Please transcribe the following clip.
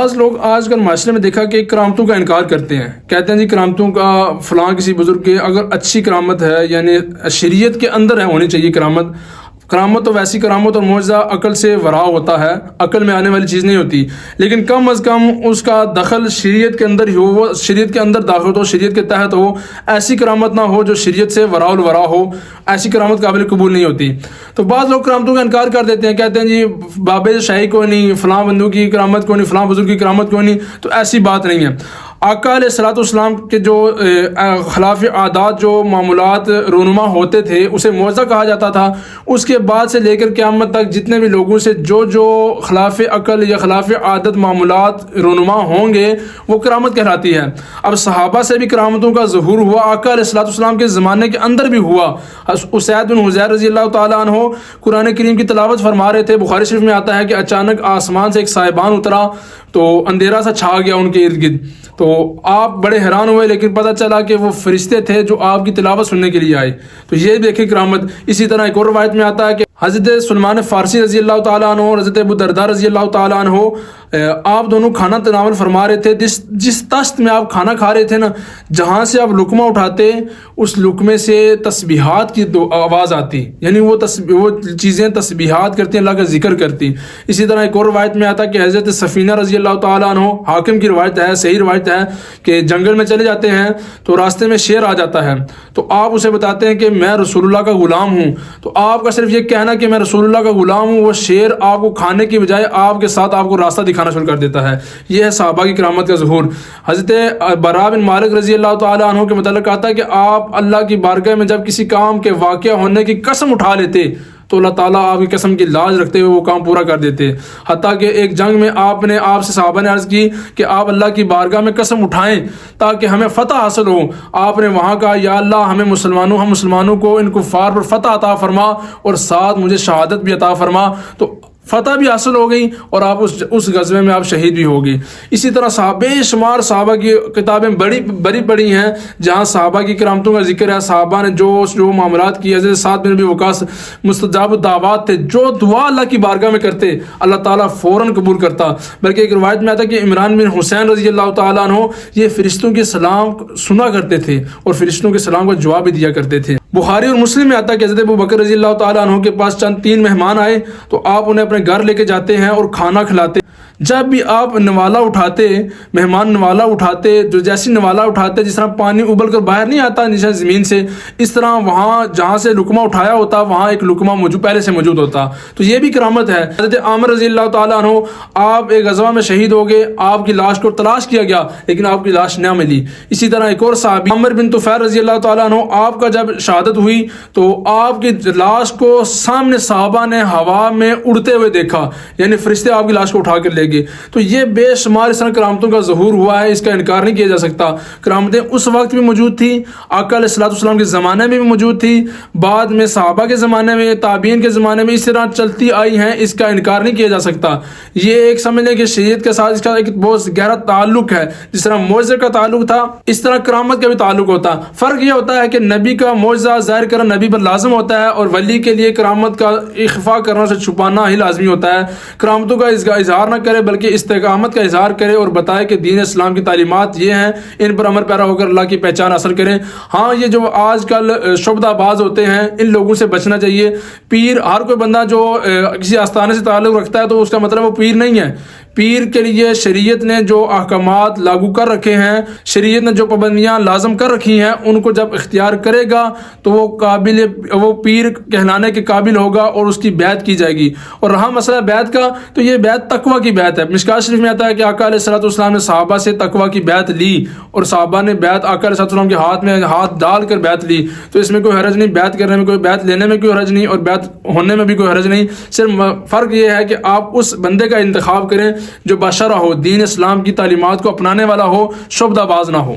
بعض لوگ آج کل معاشرے میں دیکھا کہ کرامتوں کا انکار کرتے ہیں، کہتے ہیں جی کرامتوں کا فلاں کسی بزرگ کے اگر اچھی کرامت ہے، یعنی شریعت کے اندر ہونی چاہیے کرامت تو ویسی کرامت اور معجزہ عقل سے ورا ہوتا ہے، عقل میں آنے والی چیز نہیں ہوتی، لیکن کم از کم اس کا دخل شریعت کے اندر ہی ہو، وہ شریعت کے اندر داخل ہو، شریعت کے تحت ہو، ایسی کرامت نہ ہو جو شریعت سے وراء الورا ہو، ایسی کرامت قابل قبول نہیں ہوتی۔ تو بعض لوگ کرامتوں کا انکار کر دیتے ہیں، کہتے ہیں جی بابے شاہی کو نہیں، فلاں بندو کی کرامت کو نہیں، فلاں بزرگ کی کرامت کو نہیں، تو ایسی بات نہیں ہے۔ آقا علیہ الصلوۃ والسلام کے جو خلاف عادات جو معمولات رونما ہوتے تھے اسے معجزہ کہا جاتا تھا۔ اس کے بعد سے لے کر قیامت تک جتنے بھی لوگوں سے جو خلاف عقل یا خلاف عادت معمولات رونما ہوں گے وہ کرامت کہلاتی ہے۔ اب صحابہ سے بھی کرامتوں کا ظہور ہوا، آقا علیہ الصلوۃ والسلام کے زمانے کے اندر بھی ہوا۔ اسید بن حضیر رضی اللہ تعالیٰ عنہ قرآن کریم کی تلاوت فرما رہے تھے، بخاری شریف میں آتا ہے کہ اچانک آسمان سے ایک سائبان اترا تو اندھیرا سا چھا گیا ان کے ارد گرد، تو آپ بڑے حیران ہوئے، لیکن پتہ چلا کہ وہ فرشتے تھے جو آپ کی تلاوت سننے کے لیے آئے۔ تو یہ دیکھیں کرامت۔ اسی طرح ایک اور روایت میں آتا ہے کہ حضرت سلمان فارسی رضی اللہ تعالیٰ عنہ اور حضرت ابو درداء رضی اللہ تعالیٰ عنہ آپ دونوں کھانا تناول فرما رہے تھے، جس طشت میں آپ کھانا کھا رہے تھے نا، جہاں سے آپ لقمہ اٹھاتے اس لقمے سے تسبیحات کی آواز آتی، یعنی وہ چیزیں تسبیحات کرتی ہیں، اللہ کا ذکر کرتی۔ اسی طرح ایک اور روایت میں آتا ہے کہ حضرت سفینہ رضی اللہ تعالیٰ عنہ، حاکم کی روایت ہے، صحیح روایت ہے، کہ جنگل میں چلے جاتے ہیں تو راستے میں شیر آ جاتا ہے، تو آپ اسے بتاتے ہیں کہ میں رسول اللہ کا غلام ہوں، تو آپ کا صرف یہ کہنا کہ میں رسول اللہ کا غلام ہوں، وہ شیر آپ کو کھانے کی بجائے آپ کے ساتھ آپ کو راستہ دکھانا شروع کر دیتا ہے۔ یہ ہے صحابہ کی کرامت کا ظہور۔ حضرت براء بن مالک رضی اللہ تعالیٰ عنہ کے متعلق آتا ہے کہ آپ اللہ کی بارگاہ میں جب کسی کام کے واقعہ ہونے کی قسم اٹھا لیتے تو اللہ تعالیٰ آپ کی قسم کی لاج رکھتے ہوئے وہ کام پورا کر دیتے۔ حتیٰ کہ ایک جنگ میں آپ سے صحابہ نے عرض کی کہ آپ اللہ کی بارگاہ میں قسم اٹھائیں تاکہ ہمیں فتح حاصل ہو۔ آپ نے وہاں کہا یا اللہ ہم مسلمانوں کو ان کفار پر فتح عطا فرما اور ساتھ مجھے شہادت بھی عطا فرما، تو فتح بھی حاصل ہو گئی اور آپ اس غزوے میں آپ شہید بھی ہو گئی۔ اسی طرح بے شمار صحابہ کی کتابیں بڑی ہیں جہاں صحابہ کی کرامتوں کا ذکر ہے، صحابہ نے جو معاملات کیے۔ حضرت سعد بن ابی وقاص مستجاب الدعوات تھے، جو دعا اللہ کی بارگاہ میں کرتے اللہ تعالیٰ فوراً قبول کرتا۔ بلکہ ایک روایت میں آتا ہے کہ عمران بن حسین رضی اللہ تعالیٰ عنہ یہ فرشتوں کے سلام سنا کرتے تھے اور فرشتوں کے سلام کا جواب بھی دیا کرتے تھے۔ بخاری اور مسلم میں آتا ہے کہ حضرت ابو بکر رضی اللہ تعالیٰ عنہ کے پاس تین مہمان آئے تو آپ انہیں اپنے گھر لے کے جاتے ہیں اور کھانا کھلاتے۔ جب بھی آپ مہمان نوالا اٹھاتے، جو جیسی نوالا اٹھاتے، جس طرح پانی ابل کر باہر نہیں آتا نیچے زمین سے، اس طرح وہاں جہاں سے لقمہ اٹھایا ہوتا وہاں ایک لقمہ پہلے سے موجود ہوتا۔ تو یہ بھی کرامت ہے۔ حضرت عامر رضی اللہ تعالیٰ عنہ آپ ایک غزوہ میں شہید ہو گئے، آپ کی لاش کو تلاش کیا گیا لیکن آپ کی لاش نہ ملی۔ اسی طرح ایک اور صحابی عامر بن طفیل رضی اللہ تعالیٰ عنہ، آپ کا جب شہادت ہوئی تو آپ کی لاش کو سامنے صحابہ نے ہوا میں اڑتے ہوئے دیکھا، یعنی فرشتے آپ کی لاش کو اٹھا کر لے گئے۔ تو یہ بے شمار اس طرح کرامتوں کا ظہور ہوا ہے، اس کا انکار نہیں کیا جا سکتا۔ کرامتیں اس وقت بھی موجود تھی، آقا علیہ الصلوۃ والسلام کے زمانے میں بھی موجود تھی، بعد میں صحابہ کے زمانے میں، تابعین کے زمانے میں اس طرح چلتی آئی ہیں، اس کا انکار نہیں کیا جا سکتا۔ یہ ایک سمجھ لیں کہ شریعت کے ساتھ اس کا ایک بہت گہرا تعلق ہے، جس طرح معجزے کا تعلق تھا اس طرح کرامت کا بھی تعلق ہوتا۔ فرق یہ ہوتا ہے کہ نبی کا معجزہ ظاہر کرنا نبی پر لازم ہوتا ہے اور ولی کے لیے کرامت کا اخفاء کرنا سے چھپانا ہی لازمی ہوتا ہے۔ کرامتوں کا اظہار نہ کرے بلکہ استقامت کا اظہار کرے اور بتائے کہ دین اسلام کی تعلیمات یہ ہیں، ان پر عمل پیرا ہو کر اللہ کی پہچان حاصل کریں۔ ہاں یہ جو آج کل شبدہ باز ہوتے ہیں ان لوگوں سے بچنا چاہیے۔ پیر، ہر کوئی بندہ جو کسی آستانے سے تعلق رکھتا ہے تو اس کا مطلب وہ پیر نہیں ہے۔ پیر کے لیے شریعت نے جو احکامات لاگو کر رکھے ہیں، شریعت نے جو پابندیاں لازم کر رکھی ہیں، ان کو جب اختیار کرے گا تو وہ پیر کہلانے کے قابل ہوگا اور اس کی بیعت کی جائے گی۔ اور رہا مسئلہ بیعت کا تو یہ بیعت تقوی کی بیعت ہے۔ مشکوٰۃ شریف میں آتا ہے کہ آقا علیہ الصلوۃ والسلام نے صحابہ سے تقوی کی بیعت لی اور صحابہ نے بیعت آقا علیہ الصلوۃ والسلام کے ہاتھ میں ہاتھ ڈال کر بیعت لی، تو اس میں کوئی حرج نہیں، بیعت کرنے میں کوئی، بیعت لینے میں کوئی حرج نہیں اور بیعت ہونے میں بھی کوئی حرج نہیں۔ صرف فرق یہ ہے کہ آپ اس بندے کا انتخاب کریں جو بشرع ہو، دین اسلام کی تعلیمات کو اپنانے والا ہو، شبدہ باز نہ ہو۔